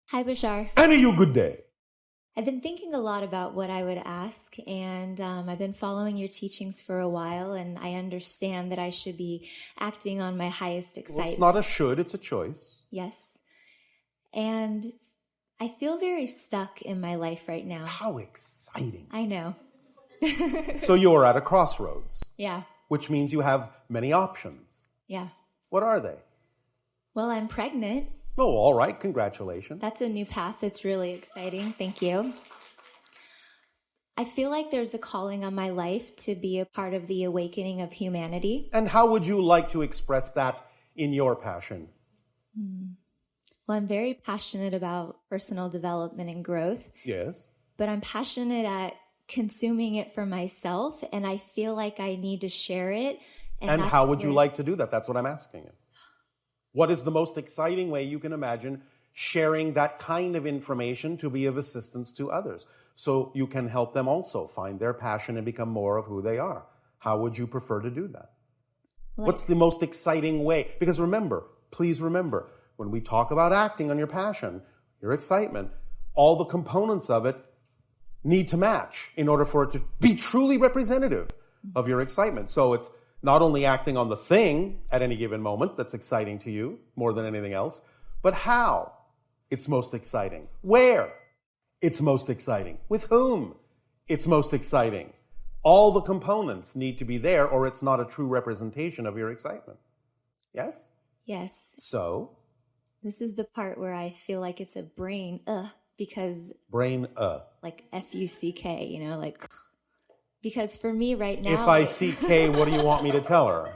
Hi, Bashar. And a you good day. I've been thinking a lot about what I would ask, and I've been following your teachings for a while, and I understand that I should be acting on my highest excitement. Well, it's not a should, it's a choice. Yes. And I feel very stuck in my life right now. How exciting. I know. So you're at a crossroads. Yeah. Which means you have many options. Yeah. What are they? Well, I'm pregnant. Oh, all right. Congratulations. That's a new path that's really exciting. Thank you. I feel like there's a calling on my life to be a part of the awakening of humanity. And how would you like to express that in your passion? Well, I'm very passionate about personal development and growth. Yes. But I'm passionate at consuming it for myself, and I feel like I need to share it. And how would you like to do that? That's what I'm asking you. What is the most exciting way you can imagine sharing that kind of information to be of assistance to others so you can help them also find their passion and become more of who they are? How would you prefer to do that? What's the most exciting way? Because remember, please remember, when we talk about acting on your passion, your excitement, all the components of it need to match in order for it to be truly representative of your excitement. So it's not only acting on the thing at any given moment that's exciting to you more than anything else, but how it's most exciting, where it's most exciting, with whom it's most exciting. All the components need to be there or it's not a true representation of your excitement. Yes? Yes. So? This is the part where I feel like it's a brain, because... Brain, like F-U-C-K, you know, like... Because for me right now... If I see K, what do you want me to tell her?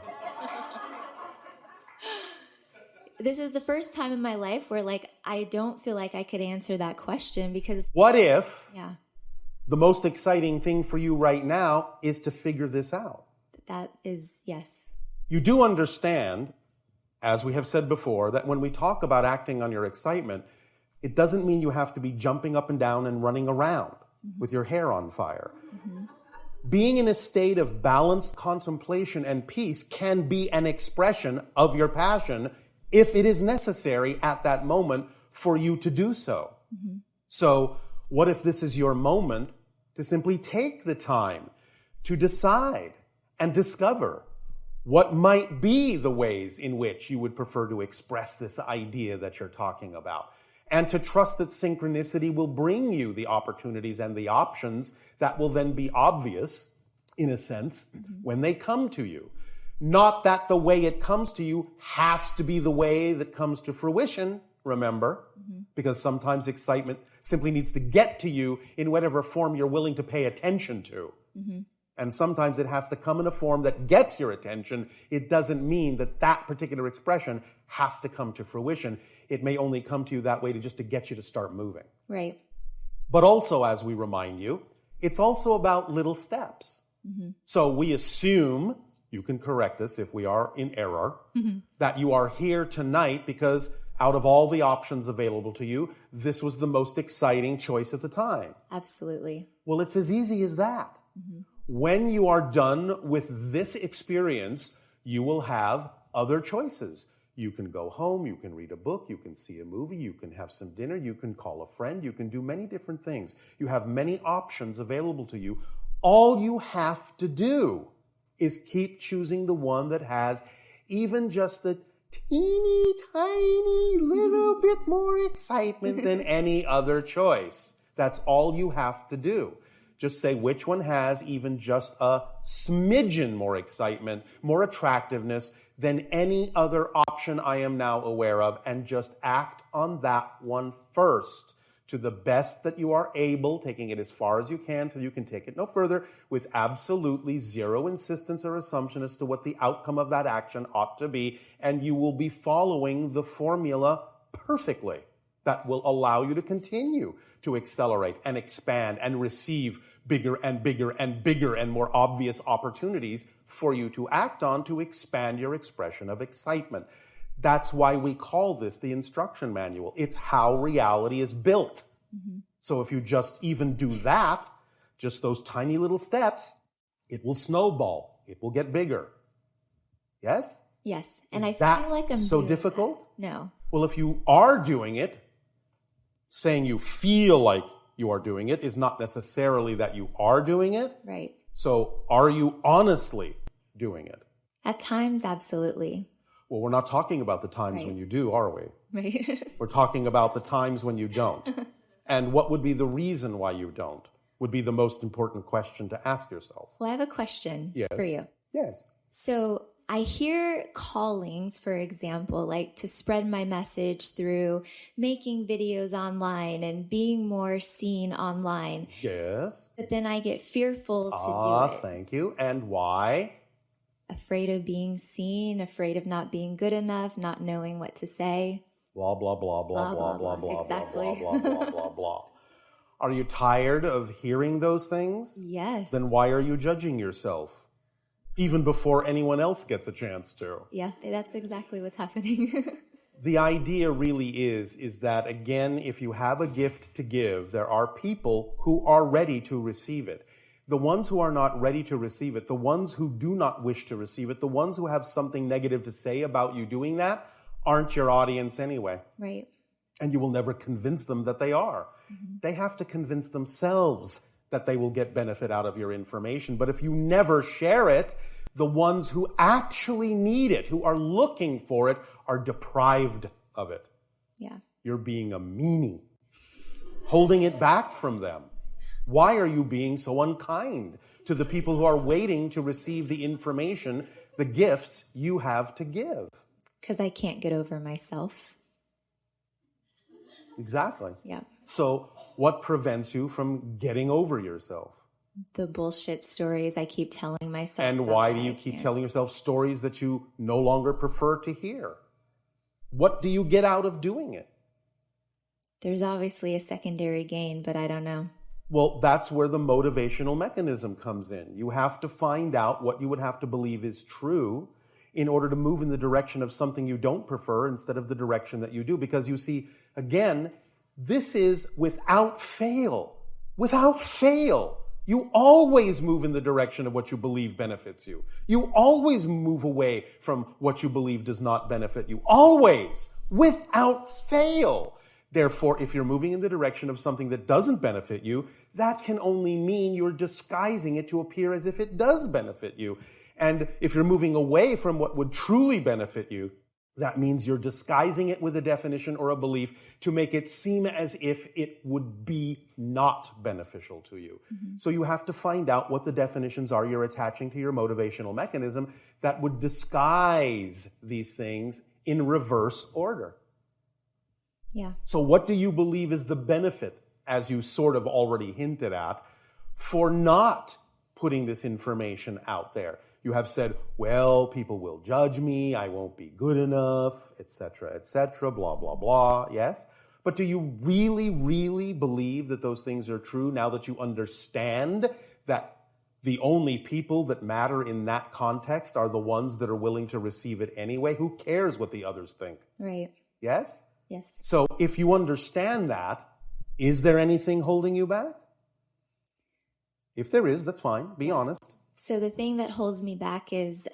This is the first time in my life where, like, I don't feel like I could answer that question because... What if Yeah. the most exciting thing for you right now is to figure this out? That is, yes. You do understand, as we have said before, that when we talk about acting on your excitement, it doesn't mean you have to be jumping up and down and running around with your hair on fire. Being in a state of balanced contemplation and peace can be an expression of your passion if it is necessary at that moment for you to do so. So what if this is your moment to simply take the time to decide and discover what might be the ways in which you would prefer to express this idea that you're talking about? And to trust that synchronicity will bring you the opportunities and the options that will then be obvious, in a sense, when they come to you. Not that the way it comes to you has to be the way that comes to fruition, remember, because sometimes excitement simply needs to get to you in whatever form you're willing to pay attention to. And sometimes it has to come in a form that gets your attention. It doesn't mean that that particular expression has to come to fruition. It may only come to you that way to get you to start moving. Right. But also, as we remind you, it's also about little steps. So we assume, you can correct us if we are in error, that you are here tonight because out of all the options available to you, this was the most exciting choice at the time. Absolutely. Well, it's as easy as that. When you are done with this experience, you will have other choices. You can go home, you can read a book, you can see a movie, you can have some dinner, you can call a friend, you can do many different things. You have many options available to you. All you have to do is keep choosing the one that has even just the teeny tiny little bit more excitement than any other choice. That's all you have to do. Just say which one has even just a smidgen more excitement, more attractiveness than any other option I am now aware of, and just act on that one first to the best that you are able, taking it as far as you can till you can take it no further, with absolutely zero insistence or assumption as to what the outcome of that action ought to be, and you will be following the formula perfectly. That will allow you to continue to accelerate and expand and receive bigger and bigger and bigger and more obvious opportunities for you to act on to expand your expression of excitement. That's why we call this the instruction manual. It's how reality is built. So if you just even do that, just those tiny little steps, it will snowball. It will get bigger. Yes? Yes. And Is I feel like I'm so doing difficult? that. No. Well, if you are doing it, saying you feel like you are doing it is not necessarily that you are doing it. Right. So are you honestly doing it? At times, absolutely. Well, we're not talking about the times Right. when you do, are we? Right. We're talking about the times when you don't. And what would be the reason why you don't would be the most important question to ask yourself. Well, I have a question for you. Yes. So I hear callings, for example, like to spread my message through making videos online and being more seen online. Yes. But then I get fearful to do it. Thank you. And why? Afraid of being seen, afraid of not being good enough, not knowing what to say. Blah, blah, blah, blah, blah, blah, blah, Exactly. blah, blah, blah, blah, blah. Are you tired of hearing those things? Yes. Then why are you judging yourself? Even before anyone else gets a chance to. Yeah, that's exactly what's happening. The idea really is that, again, if you have a gift to give, there are people who are ready to receive it. The ones who are not ready to receive it, the ones who do not wish to receive it, the ones who have something negative to say about you doing that, aren't your audience anyway. Right. And you will never convince them that they are. Mm-hmm. They have to convince themselves that they will get benefit out of your information. But if you never share it, the ones who actually need it, who are looking for it, are deprived of it. Yeah. You're being a meanie, holding it back from them. Why are you being so unkind to the people who are waiting to receive the information, the gifts you have to give? Because I can't get over myself. Exactly. Yeah. So what prevents you from getting over yourself? The bullshit stories I keep telling myself. And why do you keep telling yourself stories that you no longer prefer to hear? What do you get out of doing it? There's obviously a secondary gain, but I don't know. Well, that's where the motivational mechanism comes in. You have to find out what you would have to believe is true in order to move in the direction of something you don't prefer instead of the direction that you do. Because you see, again, this is without fail. Without fail. You always move in the direction of what you believe benefits you. You always move away from what you believe does not benefit you. Always. Without fail. Therefore, if you're moving in the direction of something that doesn't benefit you, that can only mean you're disguising it to appear as if it does benefit you. And if you're moving away from what would truly benefit you, that means you're disguising it with a definition or a belief to make it seem as if it would be not beneficial to you. Mm-hmm. So you have to find out what the definitions are you're attaching to your motivational mechanism that would disguise these things in reverse order. Yeah. So what do you believe is the benefit, as you sort of already hinted at, for not putting this information out there? You have said, well, people will judge me, I won't be good enough, etc., blah, blah, blah, yes? But do you really, really believe that those things are true now that you understand that the only people that matter in that context are the ones that are willing to receive it anyway? Who cares what the others think? Right. Yes? Yes. So if you understand that, is there anything holding you back? If there is, that's fine. Be honest. So the thing that holds me back is,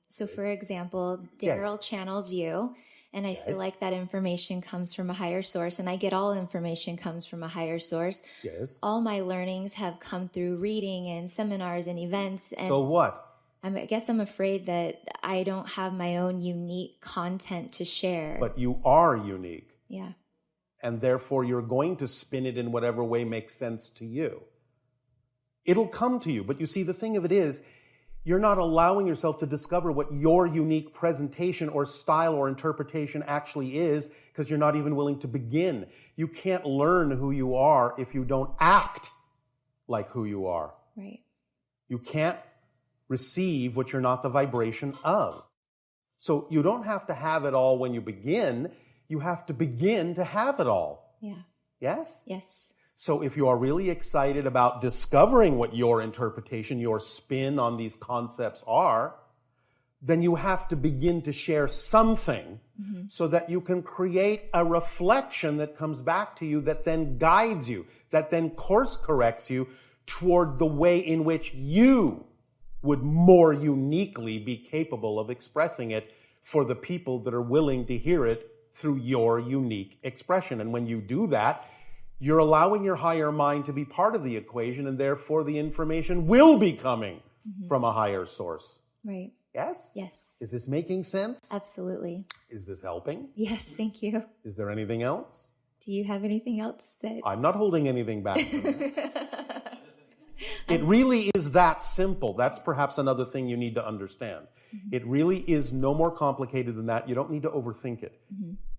so for example, Darryl channels you, and I feel like that information comes from a higher source, and I get all information comes from a higher source. Yes. All my learnings have come through reading and seminars and events. And so what? I guess I'm afraid that I don't have my own unique content to share. But you are unique. Yeah. And therefore you're going to spin it in whatever way makes sense to you. It'll come to you. But you see, the thing of it is, you're not allowing yourself to discover what your unique presentation or style or interpretation actually is because you're not even willing to begin. You can't learn who you are if you don't act like who you are. Right. You can't receive what you're not the vibration of. So you don't have to have it all when you begin. You have to begin to have it all. Yeah. Yes? Yes. So if you are really excited about discovering what your interpretation, your spin on these concepts are, then you have to begin to share something so that you can create a reflection that comes back to you that then guides you, that then course corrects you toward the way in which you would more uniquely be capable of expressing it for the people that are willing to hear it through your unique expression. And when you do that, you're allowing your higher mind to be part of the equation, and therefore the information will be coming from a higher source. Right. Yes? Yes. Is this making sense? Absolutely. Is this helping? Yes, thank you. Is there anything else? Do you have anything else that... I'm not holding anything back from you. It really is that simple. That's perhaps another thing you need to understand. It really is no more complicated than that. You don't need to overthink it.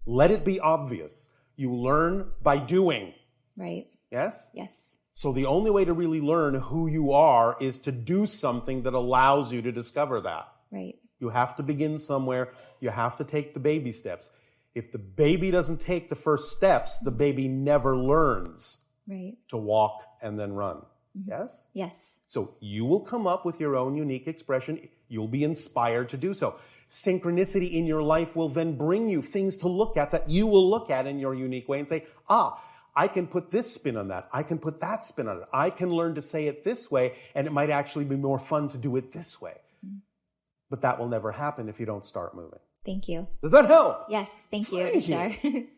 Let it be obvious. You learn by doing. Right. Yes? Yes. So the only way to really learn who you are is to do something that allows you to discover that. Right. You have to begin somewhere. You have to take the baby steps. If the baby doesn't take the first steps, the baby never learns to walk and then run. Yes? Yes. So you will come up with your own unique expression. You'll be inspired to do so. Synchronicity in your life will then bring you things to look at that you will look at in your unique way and say, I can put this spin on that. I can put that spin on it. I can learn to say it this way, and it might actually be more fun to do it this way. But that will never happen if you don't start moving. Thank you. Does that help? Yes, thank you, Thank Bashar. you.